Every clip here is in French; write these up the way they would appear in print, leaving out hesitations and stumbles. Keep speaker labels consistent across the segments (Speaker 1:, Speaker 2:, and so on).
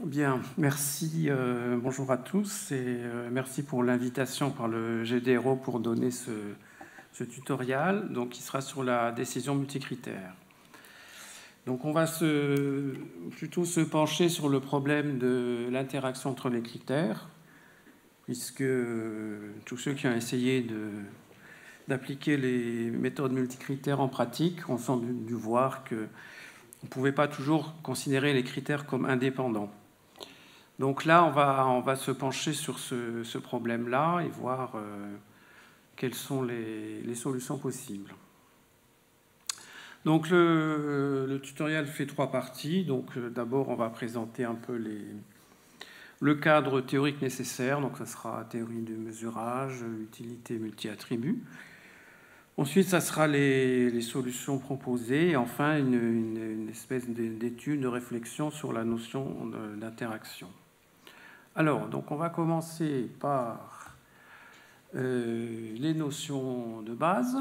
Speaker 1: Bien, merci, bonjour à tous et merci pour l'invitation par le GDRO pour donner ce tutoriel, donc qui sera sur la décision multicritère. Donc on va plutôt se pencher sur le problème de l'interaction entre les critères, puisque tous ceux qui ont essayé d'appliquer les méthodes multicritères en pratique ont sans doute dû voir qu'on ne pouvait pas toujours considérer les critères comme indépendants. Donc là, on va se pencher sur ce problème-là et voir quelles sont les solutions possibles. Donc le tutoriel fait 3 parties. Donc d'abord, on va présenter un peu le cadre théorique nécessaire. Donc ça sera théorie du mesurage, utilité multi-attributs. Ensuite, ça sera les solutions proposées. Et enfin, une espèce d'étude, de réflexion sur la notion d'interaction. Alors, donc on va commencer par les notions de base.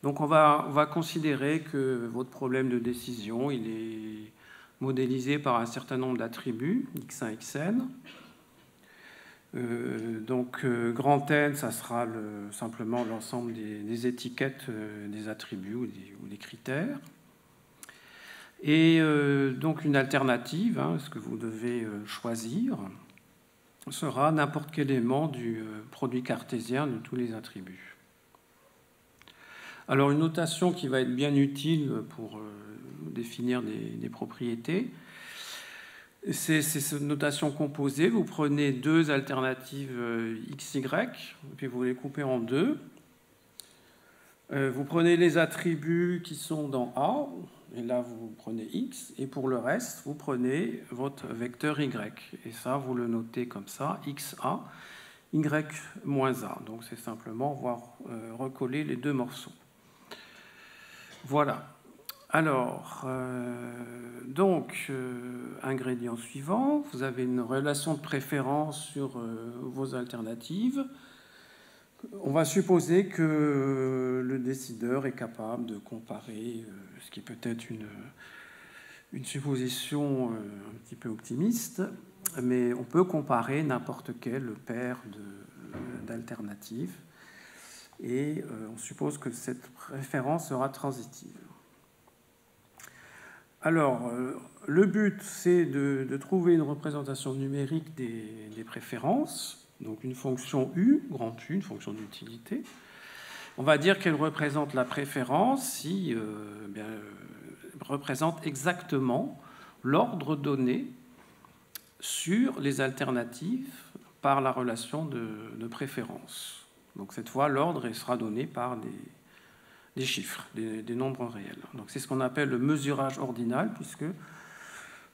Speaker 1: Donc on va considérer que votre problème de décision, il est modélisé par un certain nombre d'attributs, x1, xn. Donc grand N, ça sera simplement l'ensemble des étiquettes des attributs ou des critères. Et donc une alternative, ce que vous devez choisir, sera n'importe quel élément du produit cartésien de tous les attributs. Alors une notation qui va être bien utile pour définir des propriétés, c'est cette notation composée. Vous prenez deux alternatives x, y, puis vous les coupez en deux. Vous prenez les attributs qui sont dans A, et là vous prenez x, et pour le reste, vous prenez votre vecteur y. Et ça, vous le notez comme ça, xa, y-a. Donc c'est simplement recoller les deux morceaux. Voilà. Alors, ingrédient suivant, vous avez une relation de préférence sur vos alternatives. On va supposer que le décideur est capable de comparer, ce qui peut être une supposition un petit peu optimiste, mais on peut comparer n'importe quelle paire d'alternatives, et on suppose que cette préférence sera transitive. Alors, le but, c'est de trouver une représentation numérique des préférences. Donc une fonction U, grand U, une fonction d'utilité. On va dire qu'elle représente la préférence si représente exactement l'ordre donné sur les alternatives par la relation de préférence. Donc cette fois, l'ordre sera donné par des chiffres, des nombres réels. Donc c'est ce qu'on appelle le mesurage ordinal, puisque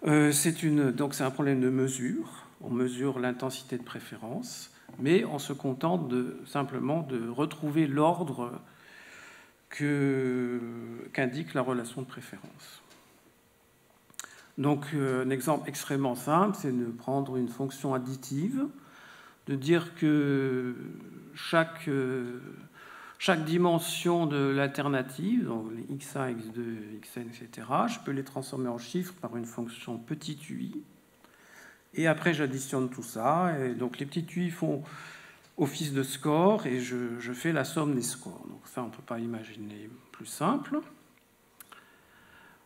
Speaker 1: c'est un problème de mesure. On mesure l'intensité de préférence, mais on se contente simplement de retrouver l'ordre qu'indique la relation de préférence. Donc, un exemple extrêmement simple, c'est de prendre une fonction additive, de dire que chaque dimension de l'alternative, donc les x1, x2, xn, etc., je peux les transformer en chiffres par une fonction petit ui. Et après, j'additionne tout ça. Et donc, les petits ui font office de score et je fais la somme des scores. Donc, ça, on ne peut pas imaginer plus simple.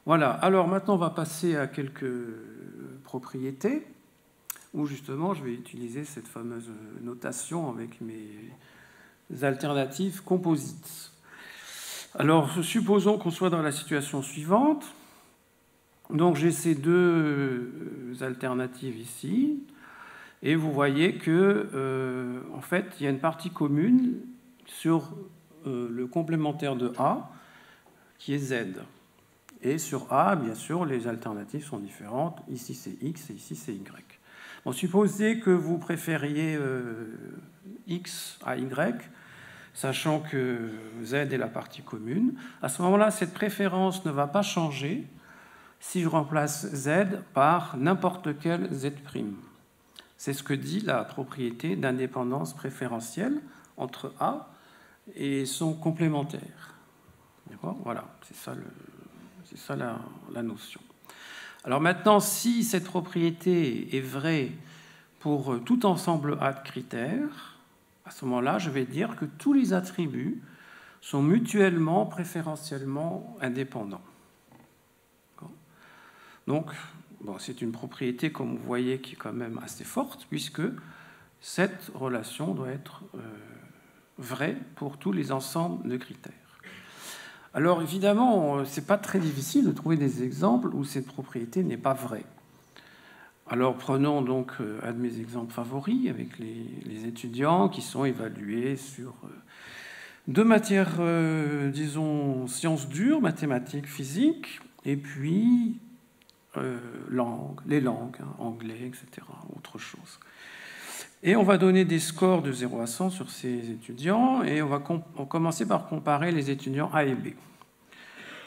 Speaker 1: Voilà. Alors, maintenant, on va passer à quelques propriétés où, justement, je vais utiliser cette fameuse notation avec mes alternatives composites. Alors, supposons qu'on soit dans la situation suivante. Donc j'ai ces deux alternatives ici, et vous voyez que en fait il y a une partie commune sur le complémentaire de A qui est Z. Et sur A, bien sûr, les alternatives sont différentes. Ici c'est X et ici c'est Y. Bon, supposez que vous préfériez X à Y, sachant que Z est la partie commune. À ce moment-là, cette préférence ne va pas changer si je remplace Z par n'importe quel Z'. C'est ce que dit la propriété d'indépendance préférentielle entre A et son complémentaire. D'accord ? Voilà, c'est ça la notion. Alors maintenant, si cette propriété est vraie pour tout ensemble A de critères, à ce moment-là, je vais dire que tous les attributs sont mutuellement, préférentiellement indépendants. Donc, bon, c'est une propriété, comme vous voyez, qui est quand même assez forte, puisque cette relation doit être vraie pour tous les ensembles de critères. Alors, évidemment, ce n'est pas très difficile de trouver des exemples où cette propriété n'est pas vraie. Alors, prenons donc un de mes exemples favoris avec les étudiants qui sont évalués sur deux matières, disons, sciences dures, mathématiques, physique, et puis les langues, hein, anglais, etc., autre chose. Et on va donner des scores de 0 à 100 sur ces étudiants, et on va commencer par comparer les étudiants A et B,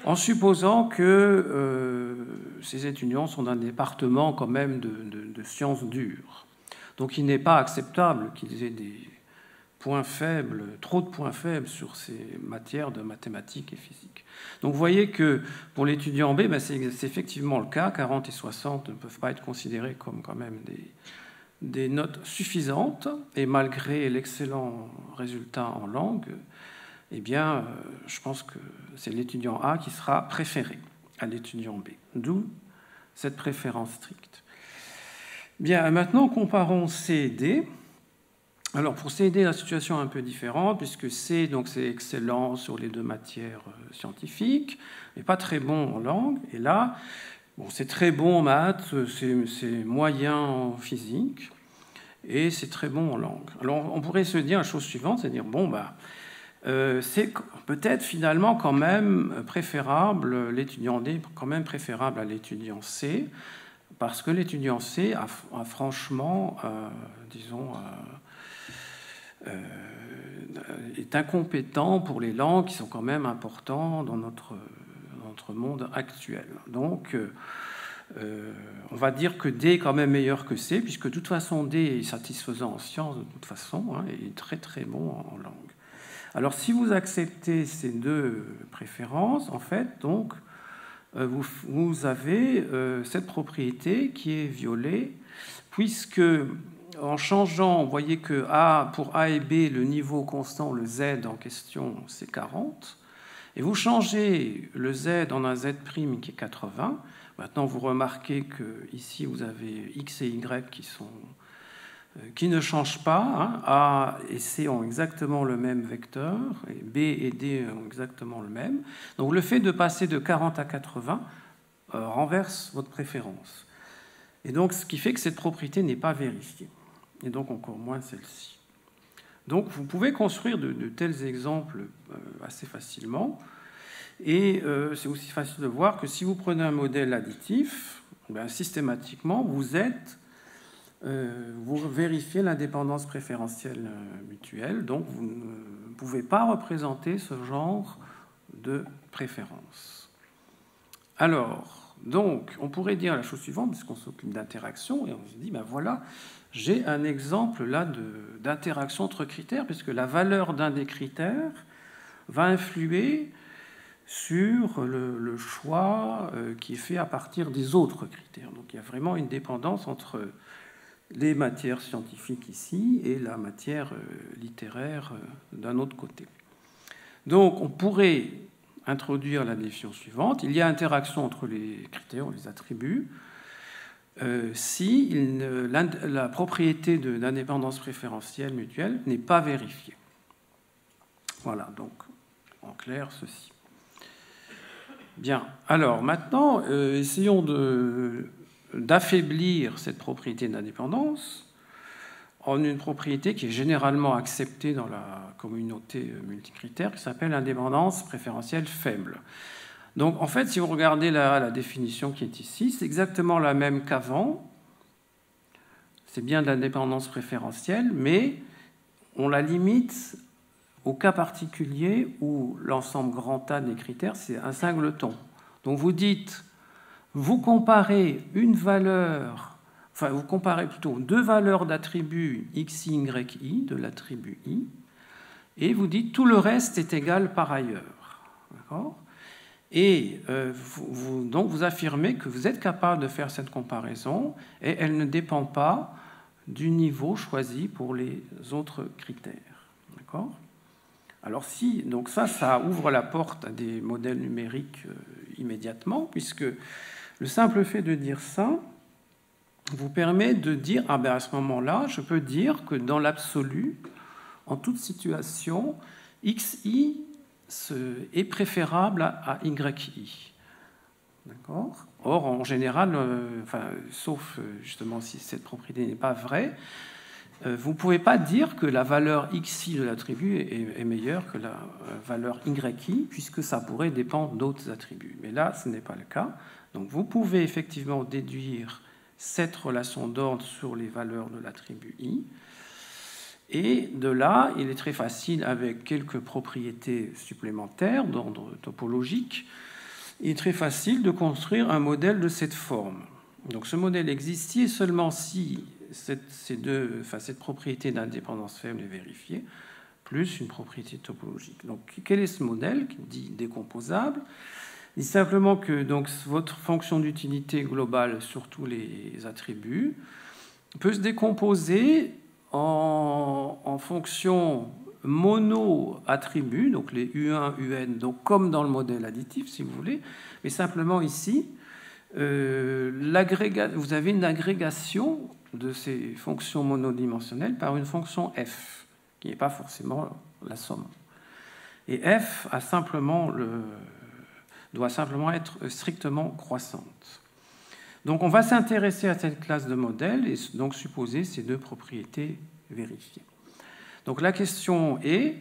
Speaker 1: en supposant que ces étudiants sont dans un département quand même de sciences dures. Donc il n'est pas acceptable qu'ils aient des points faibles, trop de points faibles sur ces matières de mathématiques et physique. Donc vous voyez que pour l'étudiant B, ben c'est effectivement le cas, 40 et 60 ne peuvent pas être considérés comme quand même des notes suffisantes, et malgré l'excellent résultat en langue, eh bien, je pense que c'est l'étudiant A qui sera préféré à l'étudiant B, d'où cette préférence stricte. Bien, maintenant, comparons C et D. Alors, pour C et D, la situation est un peu différente, puisque C, donc, c'est excellent sur les deux matières scientifiques, mais pas très bon en langue, et là, bon, c'est très bon en maths, c'est moyen en physique, et c'est très bon en langue. Alors, on pourrait se dire la chose suivante, c'est-à-dire, bon, bah, c'est peut-être finalement quand même préférable, l'étudiant D quand même préférable à l'étudiant C, parce que l'étudiant C a franchement, disons, est incompétent pour les langues qui sont quand même importantes dans notre monde actuel. Donc, on va dire que D est quand même meilleur que C, puisque de toute façon D est satisfaisant en sciences de toute façon, hein, et est très très bon en langue. Alors, si vous acceptez ces deux préférences, en fait, donc, vous avez cette propriété qui est violée, puisque en changeant, vous voyez que pour A et B, le niveau constant, le Z en question, c'est 40, et vous changez le Z en un Z' qui est 80. Maintenant, vous remarquez que ici, vous avez X et Y qui ne changent pas. Hein. A et C ont exactement le même vecteur, et B et D ont exactement le même. Donc le fait de passer de 40 à 80 renverse votre préférence. Et donc ce qui fait que cette propriété n'est pas vérifiée. Et donc encore moins celle-ci. Donc vous pouvez construire de tels exemples assez facilement. Et c'est aussi facile de voir que si vous prenez un modèle additif, ben, systématiquement, vous vérifiez l'indépendance préférentielle mutuelle, donc vous ne pouvez pas représenter ce genre de préférence. Alors, donc, on pourrait dire la chose suivante, puisqu'on s'occupe d'interaction, et on se dit, ben voilà, j'ai un exemple là d'interaction entre critères, puisque la valeur d'un des critères va influer sur le choix qui est fait à partir des autres critères. Donc il y a vraiment une dépendance entre les matières scientifiques ici et la matière littéraire d'un autre côté. Donc on pourrait introduire la définition suivante. Il y a interaction entre les critères, les attributs, si la propriété d'indépendance préférentielle mutuelle n'est pas vérifiée. Voilà, donc en clair, ceci. Bien, alors maintenant, essayons d'affaiblir cette propriété d'indépendance en une propriété qui est généralement acceptée dans la communauté multicritère, qui s'appelle indépendance préférentielle faible. Donc en fait, si vous regardez la définition qui est ici, c'est exactement la même qu'avant. C'est bien de l'indépendance préférentielle, mais on la limite au cas particulier où l'ensemble grand A des critères, c'est un singleton. Donc vous dites, vous comparez vous comparez plutôt deux valeurs d'attribut x, y, i, de l'attribut i, et vous dites tout le reste est égal par ailleurs. D'accord ? Et donc vous affirmez que vous êtes capable de faire cette comparaison et elle ne dépend pas du niveau choisi pour les autres critères. D'accord ? Alors si, donc ça ouvre la porte à des modèles numériques immédiatement, puisque le simple fait de dire ça vous permet de dire, ah ben à ce moment-là, je peux dire que dans l'absolu, en toute situation, xi est préférable à yi. D'accord ? Or, en général, sauf justement si cette propriété n'est pas vraie, vous ne pouvez pas dire que la valeur xi de l'attribut est meilleure que la valeur yi, puisque ça pourrait dépendre d'autres attributs. Mais là, ce n'est pas le cas. Donc, vous pouvez effectivement déduire cette relation d'ordre sur les valeurs de l'attribut i. Et de là, il est très facile, avec quelques propriétés supplémentaires d'ordre topologique, il est très facile de construire un modèle de cette forme. Donc ce modèle existe si et seulement si cette propriété d'indépendance faible est vérifiée, plus une propriété topologique. Donc quel est ce modèle qui dit décomposable? Il dit simplement que donc, votre fonction d'utilité globale sur tous les attributs peut se décomposer en fonction mono-attributs, donc les U1, UN, donc comme dans le modèle additif, si vous voulez, mais simplement ici, vous avez une agrégation de ces fonctions monodimensionnelles par une fonction f, qui n'est pas forcément la somme. Et f doit simplement être strictement croissante. Donc on va s'intéresser à cette classe de modèles et donc supposer ces deux propriétés vérifiées. Donc la question est,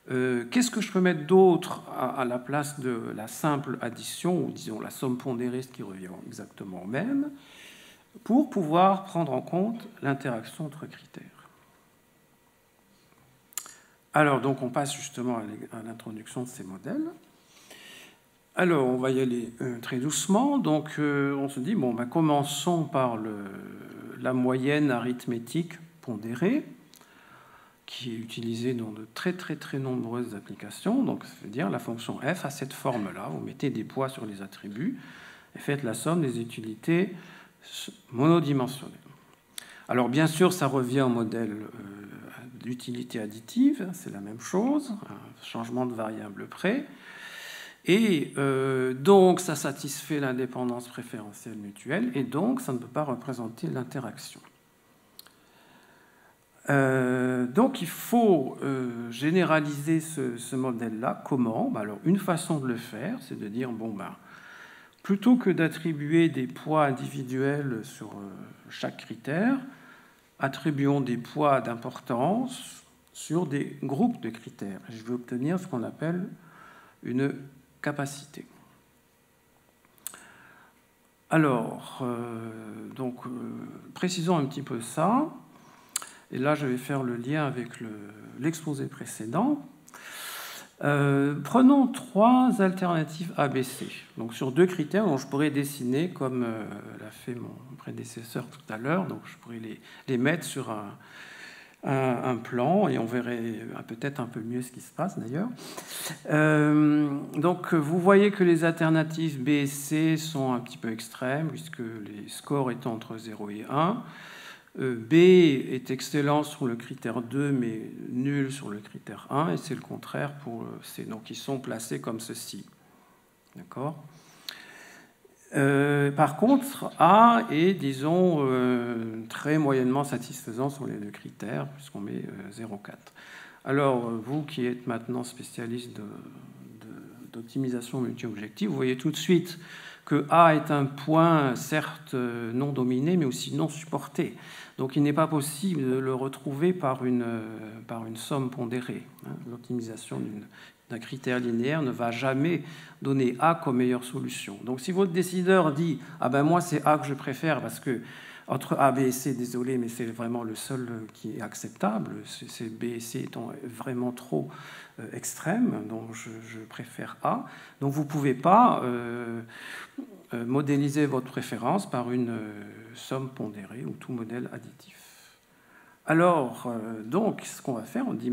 Speaker 1: qu'est-ce que je peux mettre d'autre à la place de la simple addition, ou disons la somme pondérée, ce qui revient exactement au même, pour pouvoir prendre en compte l'interaction entre critères. Alors, donc on passe justement à l'introduction de ces modèles. Alors, on va y aller très doucement. Donc, on se dit, bon, commençons par la moyenne arithmétique pondérée, qui est utilisée dans de très très très nombreuses applications. Donc, ça veut dire la fonction f a cette forme-là. Vous mettez des poids sur les attributs et faites la somme des utilités monodimensionnelles. Alors, bien sûr, ça revient au modèle d'utilité additive. C'est la même chose, un changement de variable près. Et donc, ça satisfait l'indépendance préférentielle mutuelle, et donc, ça ne peut pas représenter l'interaction. Donc, il faut généraliser ce modèle-là. Comment ? Alors, une façon de le faire, c'est de dire, plutôt que d'attribuer des poids individuels sur chaque critère, attribuons des poids d'importance sur des groupes de critères. Je vais obtenir ce qu'on appelle une capacité. Alors, précisons un petit peu ça. Et là, je vais faire le lien avec l'exposé précédent. Prenons trois alternatives ABC. Donc, sur deux critères dont je pourrais dessiner, comme l'a fait mon prédécesseur tout à l'heure. Donc, je pourrais les mettre sur un plan et on verrait peut-être un peu mieux ce qui se passe d'ailleurs. Donc vous voyez que les alternatives B et C sont un petit peu extrêmes puisque les scores étant entre 0 et 1. B est excellent sur le critère 2 mais nul sur le critère 1 et c'est le contraire pour C. Donc ils sont placés comme ceci. D'accord ? Par contre, A est, disons, très moyennement satisfaisant sur les deux critères, puisqu'on met 0,4. Alors, vous qui êtes maintenant spécialiste d'optimisation multi-objective, vous voyez tout de suite que A est un point, certes, non dominé, mais aussi non supporté. Donc, il n'est pas possible de le retrouver par une somme pondérée. L'optimisation d'un critère linéaire ne va jamais donner A comme meilleure solution. Donc si votre décideur dit « Ah ben moi c'est A que je préfère parce que entre A, B et C, désolé, mais c'est vraiment le seul qui est acceptable, c'est B et C étant vraiment trop extrêmes, donc je préfère A », donc vous ne pouvez pas modéliser votre préférence par une somme pondérée ou tout modèle additif. Alors, donc, ce qu'on va faire, on dit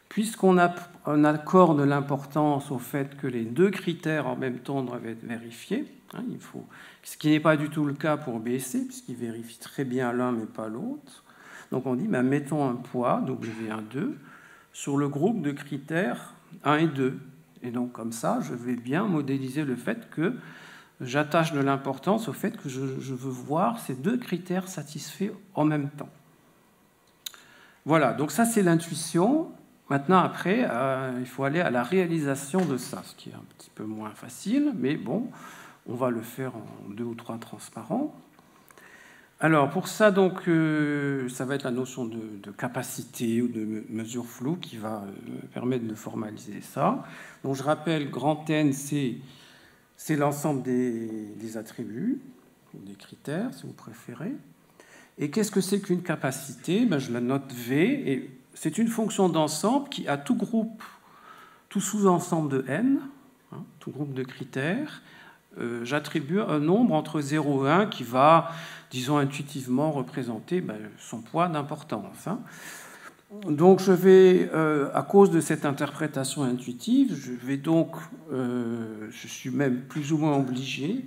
Speaker 1: puisqu'on accorde l'importance au fait que les deux critères en même temps doivent être vérifiés, ce qui n'est pas du tout le cas pour BC, puisqu'il vérifie très bien l'un mais pas l'autre. Donc on dit, mettons un poids, W12, sur le groupe de critères 1 et 2. Et donc comme ça, je vais bien modéliser le fait que j'attache de l'importance au fait que je veux voir ces deux critères satisfaits en même temps. Voilà, donc ça c'est l'intuition. Maintenant, après, il faut aller à la réalisation de ça, ce qui est un petit peu moins facile, mais bon, on va le faire en 2 ou 3 transparents. Alors, pour ça, donc, ça va être la notion de capacité ou de mesure floue qui va permettre de formaliser ça. Donc, je rappelle, grand N, c'est l'ensemble des attributs, des critères, si vous préférez. Et qu'est-ce que c'est qu'une capacité? Je la note V, et c'est une fonction d'ensemble qui, à tout groupe, tout sous-ensemble de N, tout groupe de critères, j'attribue un nombre entre 0 et 1 qui va, disons, intuitivement représenter son poids d'importance. Donc, je vais, à cause de cette interprétation intuitive, je suis même plus ou moins obligé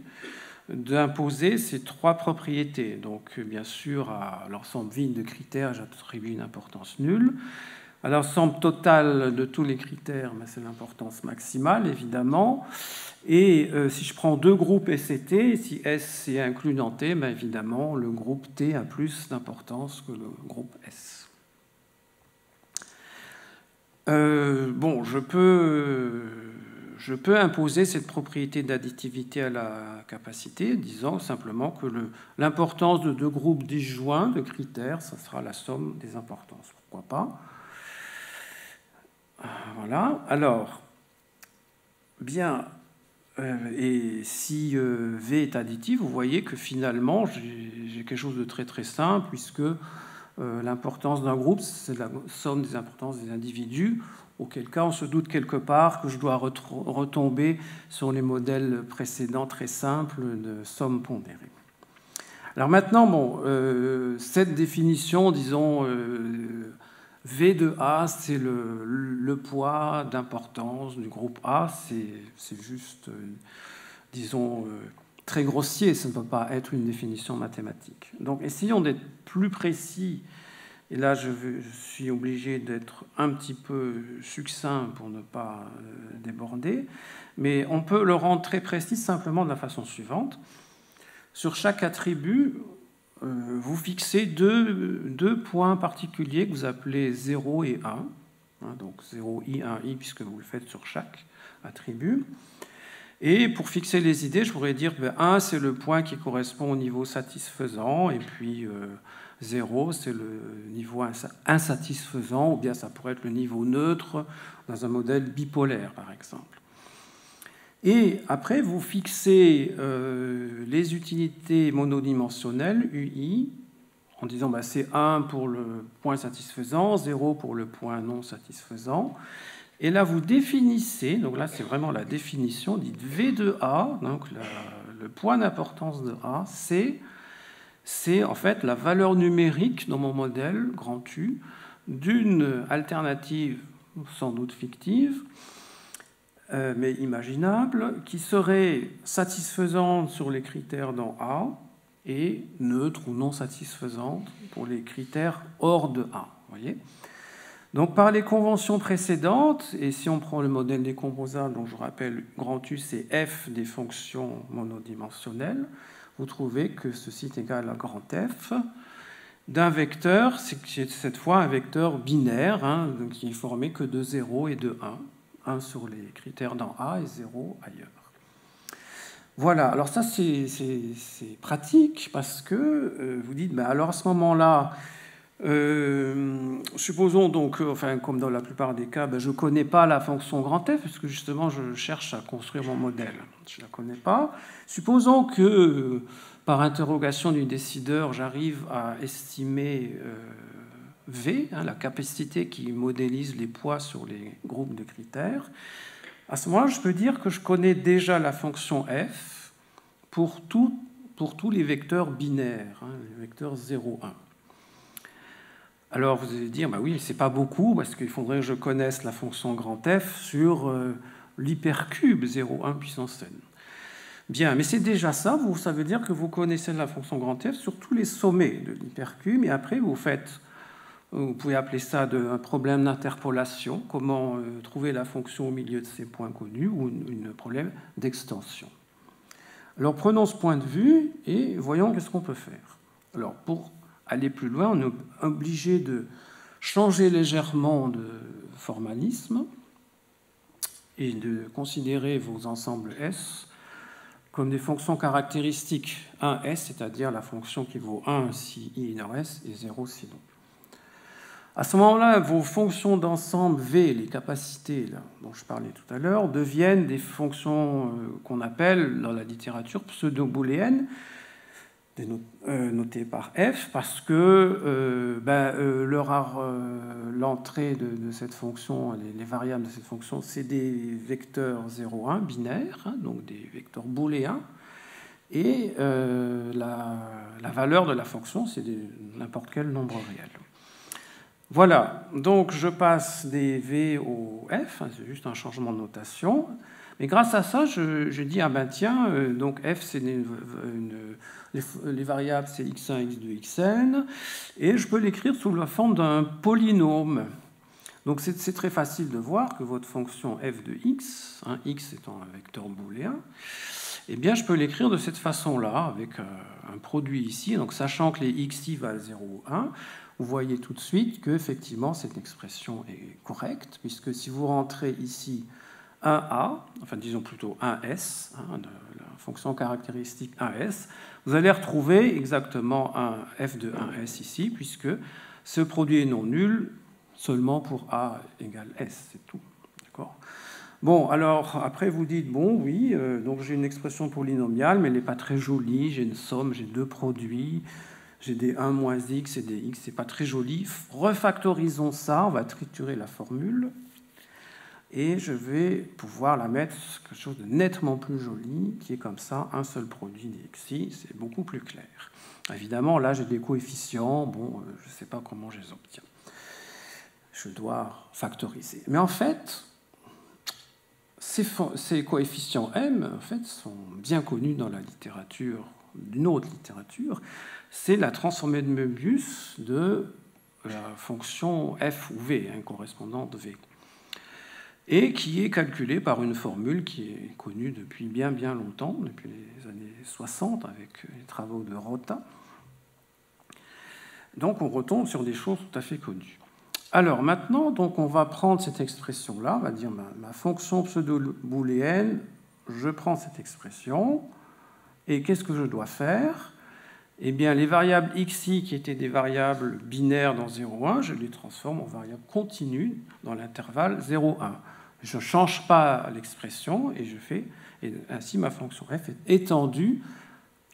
Speaker 1: d'imposer ces 3 propriétés. Donc, bien sûr, à l'ensemble vide de critères, j'attribue une importance nulle. À l'ensemble total de tous les critères, c'est l'importance maximale, évidemment. Et si je prends 2 groupes S et T, si S est inclus dans T, évidemment, le groupe T a plus d'importance que le groupe S. Je peux imposer cette propriété d'additivité à la capacité, disant simplement que l'importance de 2 groupes disjoints de critères, ça sera la somme des importances. Pourquoi pas? Voilà. Alors, bien, et si V est additif, vous voyez que finalement, j'ai quelque chose de très très simple, puisque l'importance d'un groupe, c'est la somme des importances des individus, auquel cas on se doute quelque part que je dois retomber sur les modèles précédents très simples de somme pondérée. Alors maintenant, cette définition, disons, V de A, c'est le poids d'importance du groupe A, c'est juste, disons, très grossier, ça ne peut pas être une définition mathématique. Donc essayons d'être plus précis, et là je suis obligé d'être un petit peu succinct pour ne pas déborder, mais on peut le rendre très précis simplement de la façon suivante. Sur chaque attribut, vous fixez deux points particuliers que vous appelez 0 et 1, donc 0i, 1i, puisque vous le faites sur chaque attribut. Et pour fixer les idées, je pourrais dire 1, c'est le point qui correspond au niveau satisfaisant, et puis 0, c'est le niveau insatisfaisant, ou bien ça pourrait être le niveau neutre dans un modèle bipolaire, par exemple. Et après, vous fixez les utilités monodimensionnelles, UI, en disant c'est 1 pour le point satisfaisant, 0 pour le point non satisfaisant. Et là, vous définissez, donc là, c'est vraiment la définition, dites V de A, donc le point d'importance de A, c'est en fait la valeur numérique dans mon modèle, grand U, d'une alternative sans doute fictive, mais imaginable, qui serait satisfaisante sur les critères dans A et neutre ou non satisfaisante pour les critères hors de A. Voyez ? Donc par les conventions précédentes, et si on prend le modèle décomposable, dont je rappelle, grand U, c'est f des fonctions monodimensionnelles, vous trouvez que ceci est égal à grand F d'un vecteur, c'est cette fois un vecteur binaire, qui est formé que de 0 et de 1 sur les critères dans A et 0 ailleurs. Voilà, alors ça c'est pratique parce que vous dites, alors à ce moment-là, supposons donc, comme dans la plupart des cas, je ne connais pas la fonction grand F, puisque justement je cherche à construire mon modèle. Je ne la connais pas. Supposons que par interrogation du décideur, j'arrive à estimer V, la capacité qui modélise les poids sur les groupes de critères. À ce moment-là, je peux dire que je connais déjà la fonction f pour tous les vecteurs binaires, les vecteurs 0, 1. Alors vous allez dire, bah oui, c'est pas beaucoup, parce qu'il faudrait que je connaisse la fonction grand F sur l'hypercube 0,1 puissance n. Bien, mais c'est déjà ça, ça veut dire que vous connaissez la fonction grand F sur tous les sommets de l'hypercube, et après vous pouvez appeler ça un problème d'interpolation, comment trouver la fonction au milieu de ces points connus, ou un problème d'extension. Alors prenons ce point de vue et voyons qu'est-ce qu'on peut faire. Alors pour aller plus loin, on est obligé de changer légèrement de formalisme et de considérer vos ensembles S comme des fonctions caractéristiques 1S, c'est-à-dire la fonction qui vaut 1 si I est S et 0 si non. À ce moment-là, vos fonctions d'ensemble V, les capacités là, dont je parlais tout à l'heure, deviennent des fonctions qu'on appelle dans la littérature pseudo-booléennes, notées par F, parce que l'entrée de cette fonction, les variables de cette fonction, c'est des vecteurs 0,1 binaires, hein, donc des vecteurs booléens, et la valeur de la fonction, c'est n'importe quel nombre réel. Voilà, donc je passe des V au F, hein, c'est juste un changement de notation. Mais grâce à ça, je dis, ah ben tiens, donc F, c'est les variables, c'est x1, x2, xn, et je peux l'écrire sous la forme d'un polynôme. Donc c'est très facile de voir que votre fonction f de x, hein, x étant un vecteur booléen, eh bien je peux l'écrire de cette façon-là, avec un produit ici, donc sachant que les xi valent 0 ou 1, vous voyez tout de suite qu'effectivement cette expression est correcte, puisque si vous rentrez ici 1a, enfin disons plutôt 1s, hein, la fonction caractéristique 1s, vous allez retrouver exactement un f de 1s ici, puisque ce produit est non nul seulement pour a égale s, c'est tout. D'accord ? Bon, alors après vous dites, bon oui, donc j'ai une expression polynomiale, mais elle n'est pas très jolie, j'ai une somme, j'ai deux produits, j'ai des 1 moins x et des x, c'est pas très joli. Refactorisons ça, on va triturer la formule, et je vais pouvoir la mettre quelque chose de nettement plus joli, qui est comme ça, un seul produit des xi, c'est beaucoup plus clair. Évidemment, là j'ai des coefficients, bon, je ne sais pas comment je les obtiens. Je dois factoriser. Mais en fait, ces coefficients m en fait, sont bien connus dans la littérature, d'une autre littérature, c'est la transformée de Möbius de la fonction f ou v, hein, correspondante v, et qui est calculée par une formule qui est connue depuis bien longtemps, depuis les années 60, avec les travaux de Rota. Donc on retombe sur des choses tout à fait connues. Alors maintenant, donc, on va prendre cette expression-là, on va dire ma fonction pseudo-booléenne, je prends cette expression, et qu'est-ce que je dois faire ? Eh bien, les variables xi, qui étaient des variables binaires dans 0,1, je les transforme en variables continues dans l'intervalle 0,1. Je ne change pas l'expression, et ainsi ma fonction f est étendue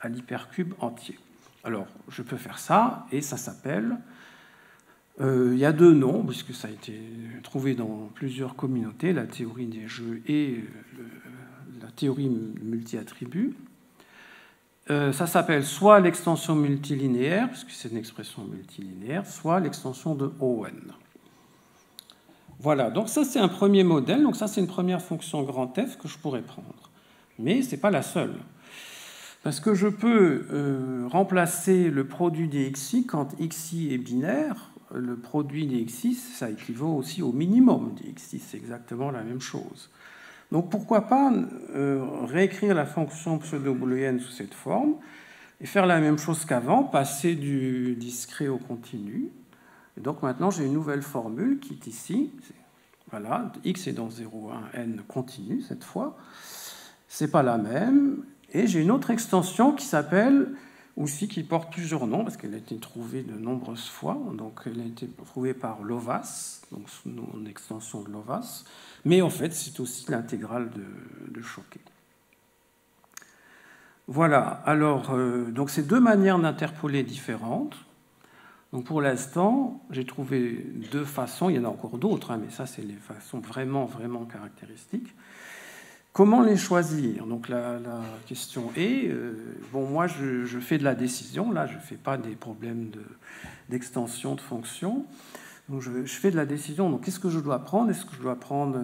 Speaker 1: à l'hypercube entier. Alors, je peux faire ça, et ça s'appelle... il y a deux noms, puisque ça a été trouvé dans plusieurs communautés, la théorie des jeux et la théorie multi-attributs. Ça s'appelle soit l'extension multilinéaire, puisque c'est une expression multilinéaire, soit l'extension de Owen. Voilà, donc ça c'est un premier modèle, donc ça c'est une première fonction grand F que je pourrais prendre. Mais ce n'est pas la seule. Parce que je peux remplacer le produit des xi quand xi est binaire. Le produit des xi, ça équivaut aussi au minimum des xi, c'est exactement la même chose. Donc pourquoi pas réécrire la fonction pseudo-booléenne sous cette forme et faire la même chose qu'avant, passer du discret au continu. Et donc maintenant j'ai une nouvelle formule qui est ici. Voilà, x est dans 0,1 n continu cette fois. C'est pas la même. Et j'ai une autre extension qui s'appelle aussi, qui porte plusieurs noms, parce qu'elle a été trouvée de nombreuses fois. Donc, elle a été trouvée par Lovász, donc sous une extension de Lovász. Mais en fait, c'est aussi l'intégrale de Choquet. Voilà. Alors, donc ces deux manières d'interpoler différentes. Donc, pour l'instant, j'ai trouvé deux façons. Il y en a encore d'autres, hein, mais ça, c'est les façons vraiment caractéristiques. Comment les choisir? Donc la question est, bon, moi je fais de la décision, là je ne fais pas des problèmes d'extension de fonction. Donc je fais de la décision, donc qu'est-ce que je dois prendre? Est-ce que je dois prendre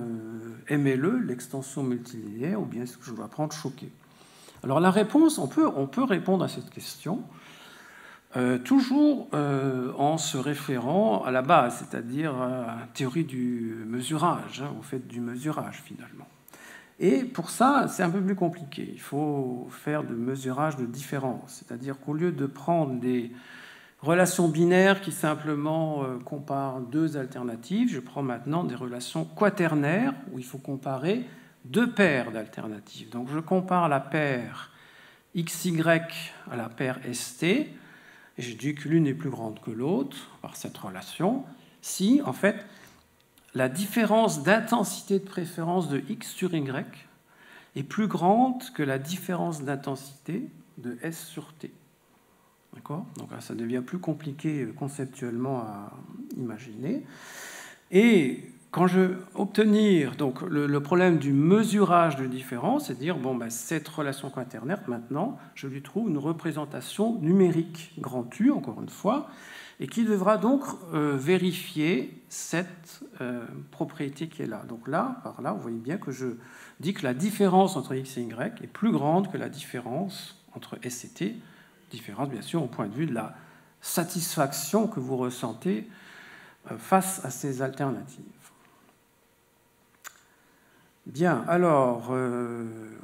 Speaker 1: MLE, l'extension multilinéaire, ou bien est-ce que je dois prendre Choquet? Alors la réponse, on peut répondre à cette question toujours en se référant à la base, c'est-à-dire à la théorie du mesurage, au fait du mesurage finalement. Et pour ça, c'est un peu plus compliqué. Il faut faire de mesurage de différence, c'est-à-dire qu'au lieu de prendre des relations binaires qui simplement comparent deux alternatives, je prends maintenant des relations quaternaires où il faut comparer deux paires d'alternatives. Donc je compare la paire XY à la paire ST, et je dis que l'une est plus grande que l'autre par cette relation, si en fait la différence d'intensité de préférence de X sur Y est plus grande que la différence d'intensité de S sur T. D'accord ? Donc là, ça devient plus compliqué conceptuellement à imaginer. Et quand je veux obtenir donc, le problème du mesurage de différence, c'est dire, bon, ben, cette relation quaternaire, maintenant, je lui trouve une représentation numérique, grand U, encore une fois, et qui devra donc vérifier cette propriété qui est là. Donc là, par là, vous voyez bien que je dis que la différence entre X et Y est plus grande que la différence entre S et T, différence bien sûr au point de vue de la satisfaction que vous ressentez face à ces alternatives. Bien, alors,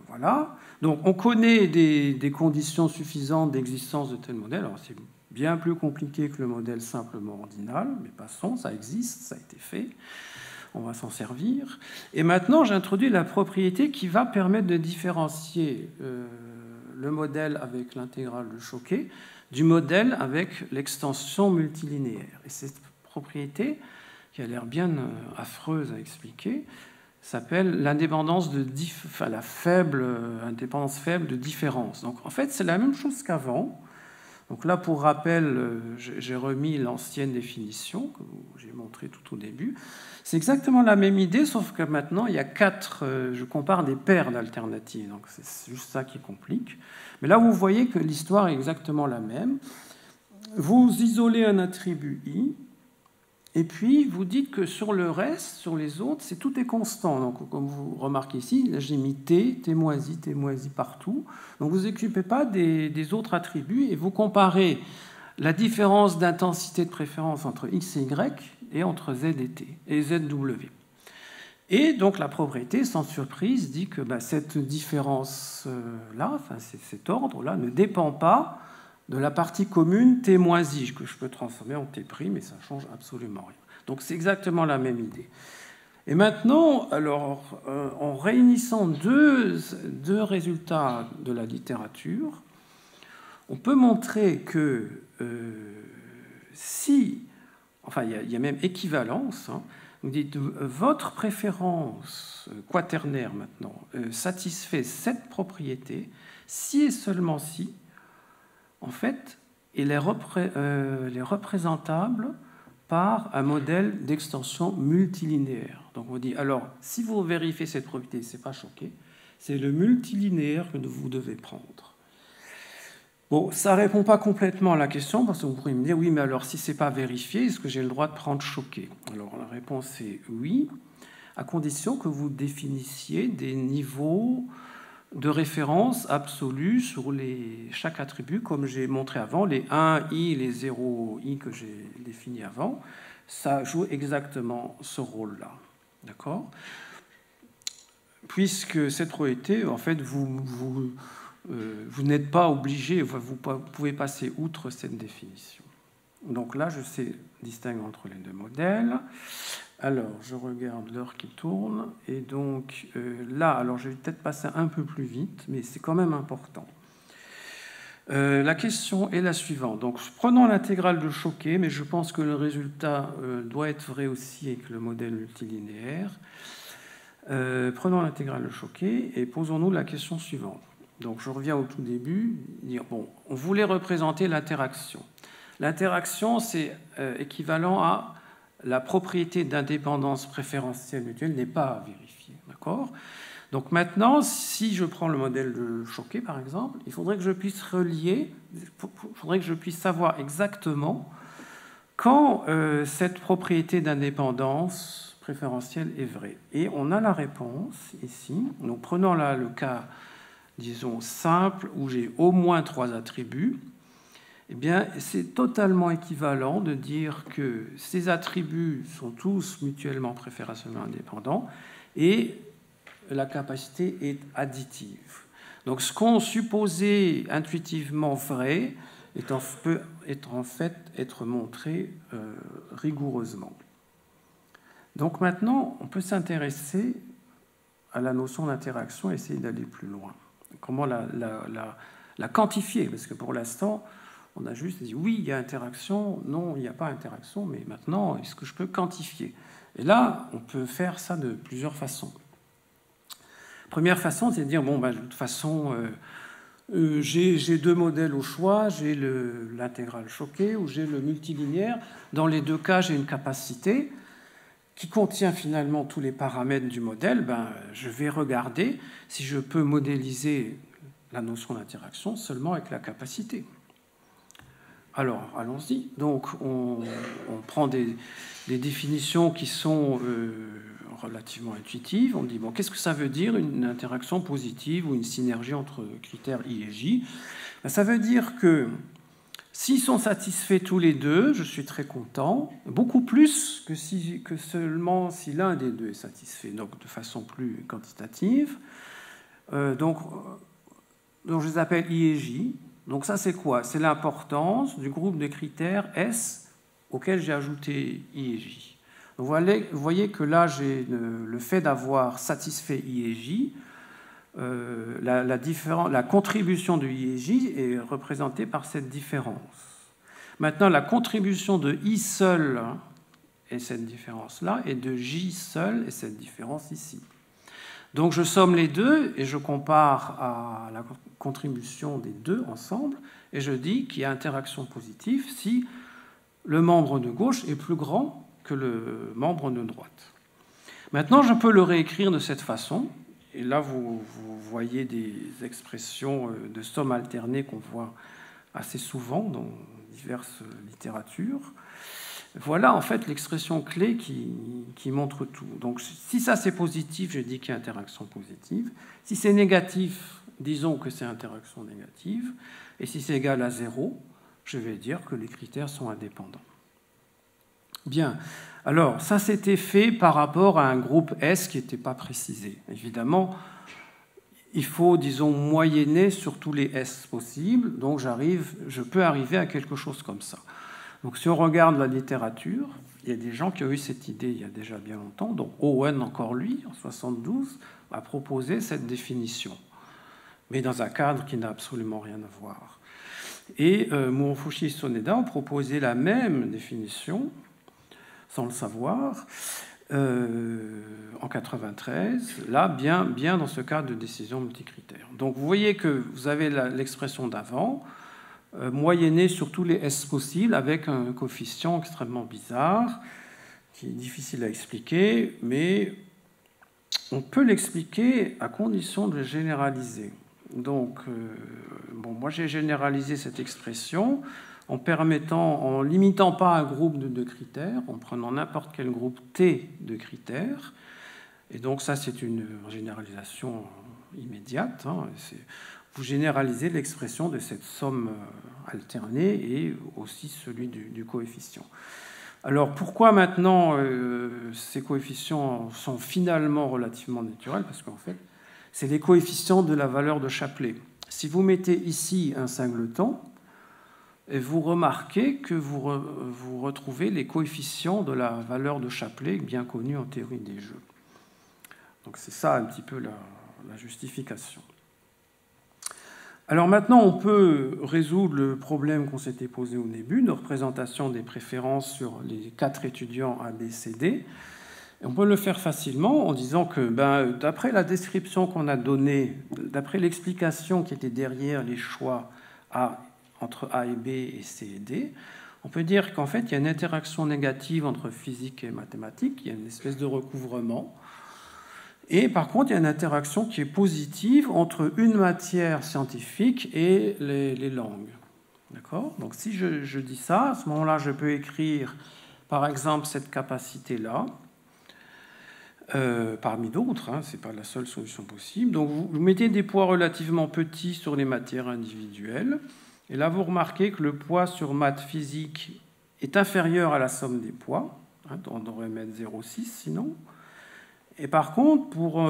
Speaker 1: voilà. Donc, on connaît des conditions suffisantes d'existence de tel modèle. Alors, c'est bien plus compliqué que le modèle simplement ordinal, mais passons, ça existe, ça a été fait. On va s'en servir. Et maintenant, j'introduis la propriété qui va permettre de différencier le modèle avec l'intégrale de Choquet du modèle avec l'extension multilinéaire. Et cette propriété, qui a l'air bien affreuse à expliquer, s'appelle l'indépendance la faible indépendance faible de différence. Donc en fait, c'est la même chose qu'avant. Donc là, pour rappel, j'ai remis l'ancienne définition que j'ai montrée tout au début. C'est exactement la même idée, sauf que maintenant, il y a je compare des paires d'alternatives. Donc c'est juste ça qui complique. Mais là, vous voyez que l'histoire est exactement la même. Vous isolez un attribut I, et puis, vous dites que sur le reste, sur les autres, tout est constant. Donc, comme vous remarquez ici, j'ai mis T moisi partout. Donc, vous ne vous occupez pas des autres attributs et vous comparez la différence d'intensité de préférence entre X et Y et entre Z et T et ZW. Et donc, la propriété, sans surprise, dit que cette différence-là, cet ordre-là, ne dépend pas de la partie commune T moins I, que je peux transformer en T', mais ça ne change absolument rien. Donc c'est exactement la même idée. Et maintenant, alors, en réunissant deux résultats de la littérature, on peut montrer que il y a même équivalence, hein, vous dites votre préférence quaternaire maintenant satisfait cette propriété si et seulement si en fait, il est représentable par un modèle d'extension multilinéaire. Donc on dit, alors, si vous vérifiez cette propriété, ce n'est pas Choquet, c'est le multilinéaire que vous devez prendre. Bon, ça ne répond pas complètement à la question, parce que vous pourriez me dire, oui, mais alors, si ce n'est pas vérifié, est-ce que j'ai le droit de prendre Choquet? Alors, la réponse est oui, à condition que vous définissiez des niveaux de référence absolue sur chaque attribut, comme j'ai montré avant, les 1i, les 0i que j'ai définis avant, ça joue exactement ce rôle-là. D'accord ? Puisque cette propriété, en fait, vous n'êtes pas obligé, vous pouvez passer outre cette définition. Donc là, je sais distinguer entre les deux modèles. Alors, je regarde l'heure qui tourne, et donc là, alors je vais peut-être passer un peu plus vite, mais c'est quand même important. La question est la suivante. Donc, prenons l'intégrale de Choquet, mais je pense que le résultat doit être vrai aussi avec le modèle multilinéaire. Prenons l'intégrale de Choquet et posons-nous la question suivante. Donc, je reviens au tout début, dire, bon, on voulait représenter l'interaction. L'interaction, c'est équivalent à la propriété d'indépendance préférentielle mutuelle n'est pas vérifiée. D'accord ? Donc maintenant, si je prends le modèle de Choquet, par exemple, il faudrait que je puisse relier, il faudrait que je puisse savoir exactement quand cette propriété d'indépendance préférentielle est vraie. Et on a la réponse ici. Donc prenons là le cas, disons, simple, où j'ai au moins 3 attributs. Eh bien, c'est totalement équivalent de dire que ces attributs sont tous mutuellement préférentiellement indépendants et la capacité est additive. Donc, ce qu'on supposait intuitivement vrai peut en fait être montré rigoureusement. Donc maintenant, on peut s'intéresser à la notion d'interaction et essayer d'aller plus loin. Comment la quantifier? Parce que pour l'instant, on a juste dit oui, il y a interaction, non, il n'y a pas interaction, mais maintenant, est-ce que je peux quantifier? Et là, on peut faire ça de plusieurs façons. Première façon, c'est de dire, bon, ben, de toute façon, j'ai 2 modèles au choix, j'ai l'intégrale Choquet ou j'ai le multilinéaire. Dans les 2 cas, j'ai une capacité qui contient finalement tous les paramètres du modèle. Ben, je vais regarder si je peux modéliser la notion d'interaction seulement avec la capacité. Alors, allons-y. Donc, on prend des définitions qui sont relativement intuitives. On dit, bon, qu'est-ce que ça veut dire une interaction positive ou une synergie entre critères I et J? Ben, ça veut dire que s'ils sont satisfaits tous les 2, je suis très content, beaucoup plus que seulement si l'un des 2 est satisfait, donc de façon plus quantitative. Donc, je les appelle I et J. Donc ça, c'est quoi? C'est l'importance du groupe de critères S auquel j'ai ajouté I et J. Donc vous voyez que là, j'ai le fait d'avoir satisfait I et J. La contribution de I et J est représentée par cette différence. Maintenant, la contribution de I seul est cette différence-là, et de J seul est cette différence ici. Donc je somme les 2 et je compare à la contribution des 2 ensemble et je dis qu'il y a interaction positive si le membre de gauche est plus grand que le membre de droite. Maintenant, je peux le réécrire de cette façon. Et là, vous voyez des expressions de somme alternée qu'on voit assez souvent dans diverses littératures. Voilà en fait l'expression clé qui montre tout. Donc si ça c'est positif, je dis qu'il y a interaction positive. Si c'est négatif, disons que c'est interaction négative. Et si c'est égal à 0, je vais dire que les critères sont indépendants. Bien, alors ça c'était fait par rapport à un groupe S qui n'était pas précisé. Évidemment, il faut, disons, moyenner sur tous les S possibles, donc je peux arriver à quelque chose comme ça. Donc si on regarde la littérature, il y a des gens qui ont eu cette idée il y a déjà bien longtemps, donc Owen, encore lui, en 1972, a proposé cette définition, mais dans un cadre qui n'a absolument rien à voir. Et Murofushi et Soneda ont proposé la même définition, sans le savoir, en 1993, là, bien dans ce cadre de décision multicritère. Donc vous voyez que vous avez l'expression d'avant, moyenné sur tous les S possibles avec un coefficient extrêmement bizarre qui est difficile à expliquer, mais on peut l'expliquer à condition de le généraliser. Donc, moi j'ai généralisé cette expression en limitant pas un groupe de 2 critères, en prenant n'importe quel groupe T de critères. Et donc ça c'est une généralisation immédiate. Vous généralisez l'expression de cette somme alternée et aussi celui du coefficient. Alors pourquoi maintenant ces coefficients sont finalement relativement naturels? Parce qu'en fait, c'est les coefficients de la valeur de Shapley. Si vous mettez ici un singleton, vous remarquez que vous retrouvez les coefficients de la valeur de Shapley, bien connue en théorie des jeux. Donc c'est ça un petit peu la justification. Alors maintenant, on peut résoudre le problème qu'on s'était posé au début, de représentation des préférences sur les 4 étudiants A, B, C, D. Et on peut le faire facilement en disant que d'après la description qu'on a donnée, d'après l'explication qui était derrière les choix entre A et B et C et D, on peut dire qu'en fait, il y a une interaction négative entre physique et mathématiques, il y a une espèce de recouvrement. Et par contre, il y a une interaction qui est positive entre une matière scientifique et les langues. D'accord ? Donc si je dis ça, à ce moment-là, je peux écrire, par exemple, cette capacité-là, parmi d'autres, ce n'est pas la seule solution possible. Donc vous mettez des poids relativement petits sur les matières individuelles, et là vous remarquez que le poids sur maths physique est inférieur à la somme des poids, on devrait mettre 0,6 sinon. Et par contre, pour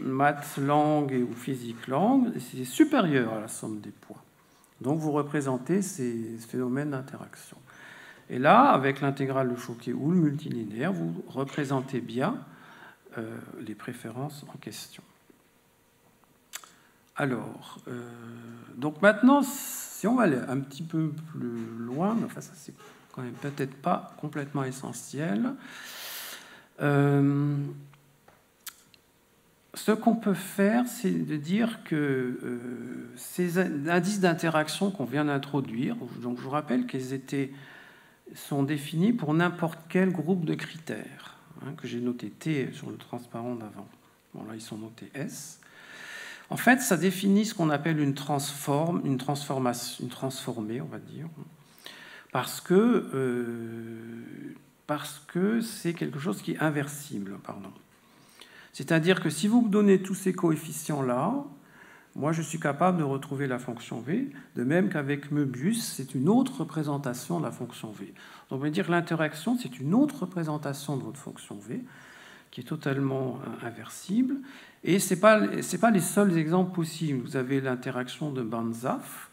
Speaker 1: maths langue ou physique langue, c'est supérieur à la somme des poids. Donc vous représentez ces phénomènes d'interaction. Et là, avec l'intégrale de Choquet ou le multilinéaire, vous représentez bien les préférences en question. Alors, donc maintenant, si on va aller un petit peu plus loin, enfin ça c'est quand même peut-être pas complètement essentiel, ce qu'on peut faire, c'est de dire que ces indices d'interaction qu'on vient d'introduire, donc je vous rappelle qu'ils sont définis pour n'importe quel groupe de critères, que j'ai noté T sur le transparent d'avant. Bon, là, ils sont notés S. En fait, ça définit ce qu'on appelle une transformée, on va dire, parce que c'est quelque chose qui est inversible, pardon. C'est-à-dire que si vous me donnez tous ces coefficients-là, moi, je suis capable de retrouver la fonction V, de même qu'avec Möbius, c'est une autre représentation de la fonction V. Donc, on va dire que l'interaction, c'est une autre représentation de votre fonction V, qui est totalement inversible. Et ce n'est pas les seuls exemples possibles. Vous avez l'interaction de Banzhaf,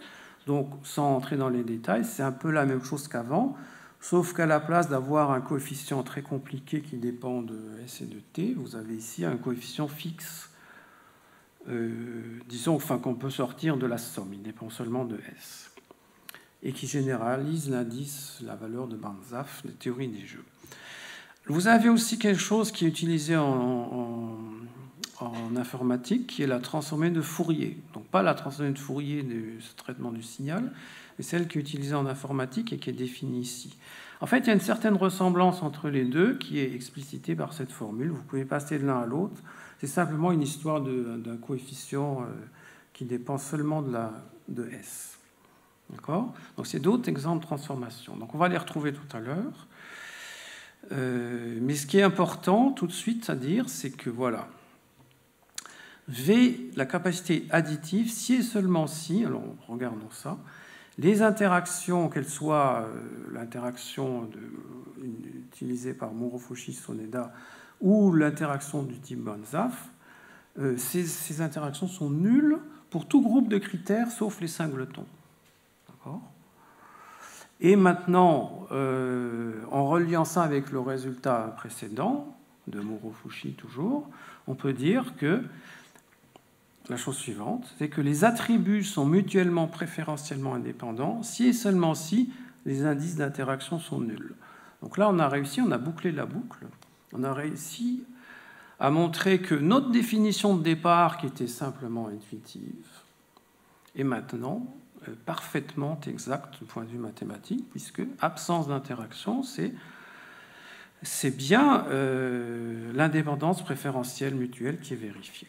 Speaker 1: donc sans entrer dans les détails, c'est un peu la même chose qu'avant, sauf qu'à la place d'avoir un coefficient très compliqué qui dépend de S et de T, vous avez ici un coefficient fixe, disons qu'on peut sortir de la somme, il dépend seulement de S, et qui généralise l'indice, la valeur de Banzhaf, de théorie des jeux. Vous avez aussi quelque chose qui est utilisé en informatique, qui est la transformée de Fourier. Donc pas la transformée de Fourier du traitement du signal, mais celle qui est utilisée en informatique et qui est définie ici. En fait, il y a une certaine ressemblance entre les deux qui est explicitée par cette formule. Vous pouvez passer de l'un à l'autre. C'est simplement une histoire d'un coefficient qui dépend seulement de S. D'accord ? Donc c'est d'autres exemples de transformation. Donc on va les retrouver tout à l'heure. Mais ce qui est important tout de suite à dire, c'est que voilà, V, la capacité additive, si et seulement si, alors regardons ça, les interactions, qu'elles soient l'interaction utilisée par Monro-Fauchy-Soneda ou l'interaction du type Banzhaf, ces interactions sont nulles pour tout groupe de critères sauf les singletons. D'accord ? Et maintenant, en reliant ça avec le résultat précédent, de Monro-Fauchy toujours, on peut dire que la chose suivante, c'est que les attributs sont mutuellement préférentiellement indépendants si et seulement si les indices d'interaction sont nuls. Donc là, on a réussi, on a bouclé la boucle, on a réussi à montrer que notre définition de départ, qui était simplement intuitive, est maintenant parfaitement exacte du point de vue mathématique, puisque absence d'interaction, c'est bien l'indépendance préférentielle mutuelle qui est vérifiée.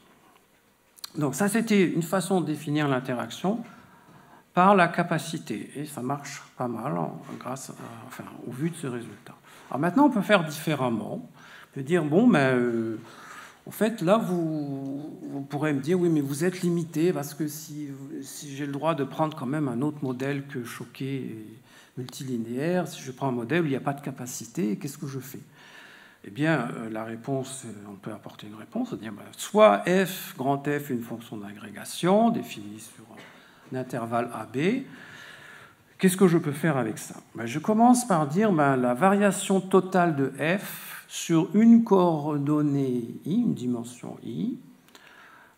Speaker 1: Donc ça, c'était une façon de définir l'interaction par la capacité, et ça marche pas mal au vu de ce résultat. Alors maintenant, on peut faire différemment. On peut dire, bon, en fait, là, vous pourrez me dire, oui, mais vous êtes limité, parce que si j'ai le droit de prendre quand même un autre modèle que Choquet et multilinéaire, si je prends un modèle où il n'y a pas de capacité, qu'est-ce que je fais ? Eh bien, la réponse, on peut apporter une réponse, dire soit f, grand F, est une fonction d'agrégation définie sur un intervalle AB. Qu'est-ce que je peux faire avec ça ? Je commence par dire la variation totale de f sur une coordonnée i, une dimension i.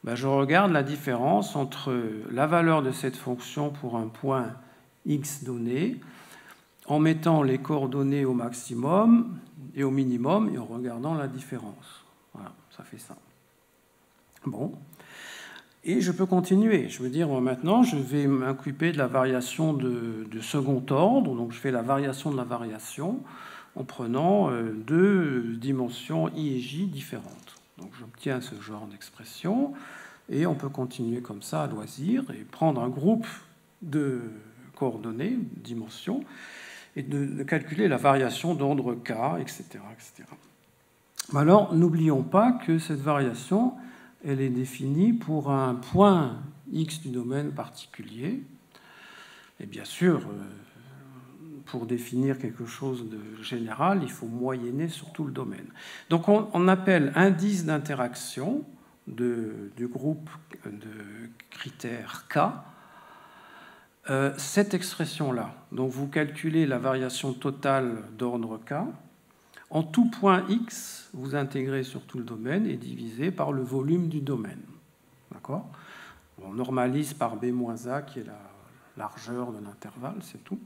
Speaker 1: Je regarde la différence entre la valeur de cette fonction pour un point x donné, en mettant les coordonnées au maximum et au minimum et en regardant la différence. Voilà, ça fait ça. Bon. Et je peux continuer. Je veux dire, maintenant, je vais m'occuper de la variation de second ordre. Donc, je fais la variation de la variation en prenant deux dimensions i et j différentes. Donc j'obtiens ce genre d'expression, et on peut continuer comme ça à loisir, et prendre un groupe de coordonnées, dimensions, et de calculer la variation d'ordre K, etc., etc. Alors, n'oublions pas que cette variation, elle est définie pour un point X du domaine particulier. Et bien sûr, pour définir quelque chose de général, il faut moyenner sur tout le domaine. Donc, on appelle indice d'interaction du groupe de critères K cette expression-là. Donc, vous calculez la variation totale d'ordre K. En tout point X, vous intégrez sur tout le domaine et divisez par le volume du domaine. D'accord ? On normalise par B-A, qui est la largeur de l'intervalle, c'est tout.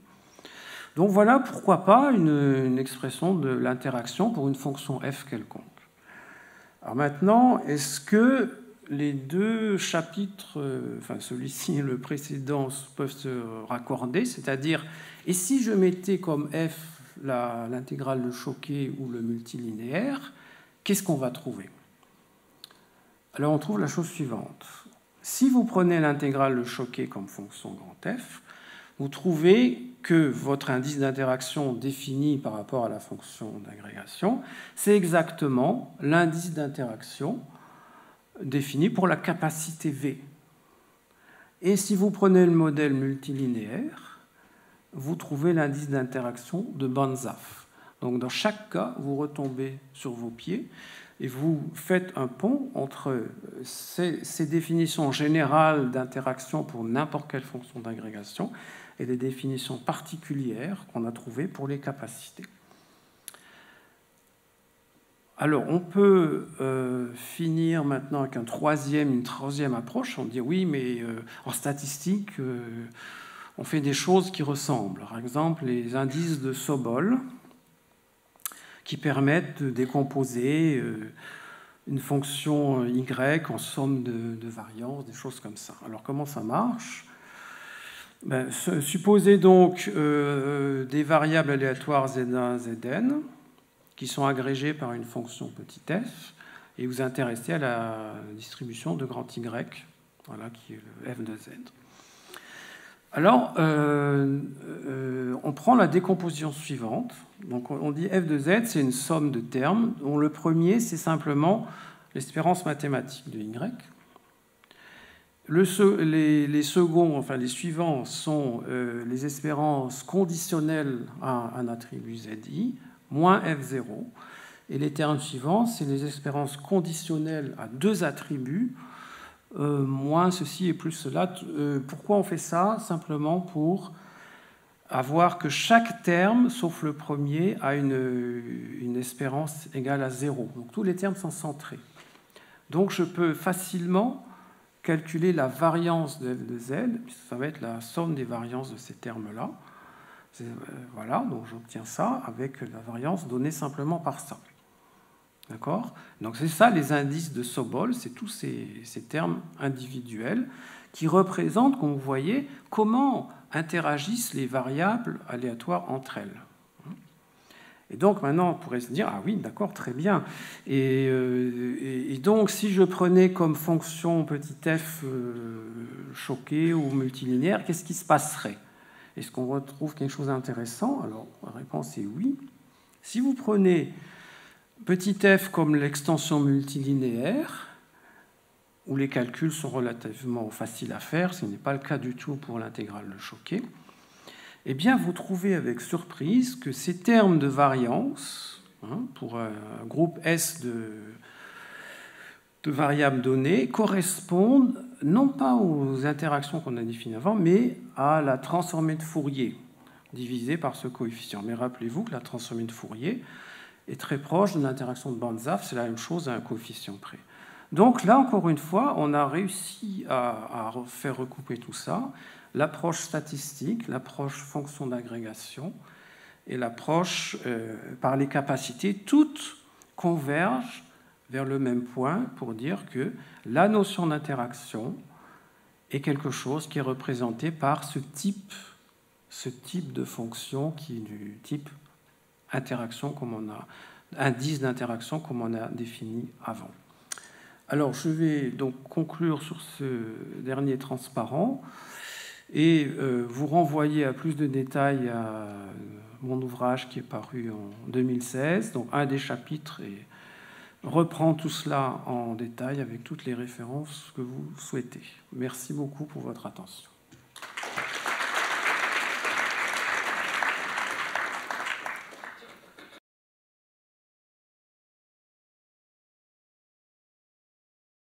Speaker 1: Donc voilà, pourquoi pas une expression de l'interaction pour une fonction f quelconque. Alors maintenant, est-ce que les deux chapitres, enfin celui-ci et le précédent, peuvent se raccorder ? C'est-à-dire, et si je mettais comme f l'intégrale de Choquet ou le multilinéaire, qu'est-ce qu'on va trouver? Alors on trouve la chose suivante. Si vous prenez l'intégrale de Choquet comme fonction grand F, vous trouvez que votre indice d'interaction défini par rapport à la fonction d'agrégation, c'est exactement l'indice d'interaction défini pour la capacité V. Et si vous prenez le modèle multilinéaire, vous trouvez l'indice d'interaction de Banzhaf. Donc dans chaque cas, vous retombez sur vos pieds et vous faites un pont entre ces définitions générales d'interaction pour n'importe quelle fonction d'agrégation et les définitions particulières qu'on a trouvées pour les capacités. Alors, on peut finir maintenant avec une troisième approche. On dit oui, mais en statistique, on fait des choses qui ressemblent. Par exemple, les indices de Sobol, qui permettent de décomposer une fonction y en somme de variances, des choses comme ça. Alors, comment ça marche ? Supposez donc des variables aléatoires Z1, Zn, qui sont agrégées par une fonction petit f, et vous intéressez à la distribution de grand Y, voilà, qui est le f de Z. Alors, on prend la décomposition suivante. Donc, on dit f de Z, c'est une somme de termes, dont le premier, c'est simplement l'espérance mathématique de Y. Les seconds, enfin les suivants, sont les espérances conditionnelles à un attribut ZI, moins F0. Et les termes suivants, c'est les espérances conditionnelles à deux attributs, moins ceci et plus cela. Pourquoi on fait ça? Simplement pour avoir que chaque terme, sauf le premier, a une espérance égale à 0. Donc tous les termes sont centrés. Donc je peux facilement calculer la variance de f de z, puisque ça va être la somme des variances de ces termes-là. Voilà, donc j'obtiens ça avec la variance donnée simplement par ça. D'accord? Donc c'est ça les indices de Sobol, c'est tous ces termes individuels qui représentent, comme vous voyez, comment interagissent les variables aléatoires entre elles. Et donc maintenant, on pourrait se dire, ah oui, d'accord, très bien. Et donc, si je prenais comme fonction petit f choqué ou multilinéaire, qu'est-ce qui se passerait? Est-ce qu'on retrouve quelque chose d'intéressant? Alors, la réponse est oui. Si vous prenez petit f comme l'extension multilinéaire, où les calculs sont relativement faciles à faire, ce n'est pas le cas du tout pour l'intégrale de Choquet, eh bien, vous trouvez avec surprise que ces termes de variance, pour un groupe S de variables données, correspondent non pas aux interactions qu'on a définies avant, mais à la transformée de Fourier divisée par ce coefficient. Mais rappelez-vous que la transformée de Fourier est très proche de l'interaction de Banzhaf, c'est la même chose à un coefficient près. Donc là, encore une fois, on a réussi à faire recouper tout ça. L'approche statistique, l'approche fonction d'agrégation et l'approche par les capacités, toutes convergent vers le même point pour dire que la notion d'interaction est quelque chose qui est représenté par ce type de fonction qui est du type interaction comme on a indice d'interaction comme on a défini avant. Alors, je vais donc conclure sur ce dernier transparent et vous renvoyer à plus de détails à mon ouvrage qui est paru en 2016. Donc, un des chapitres reprend tout cela en détail avec toutes les références que vous souhaitez. Merci beaucoup pour votre attention.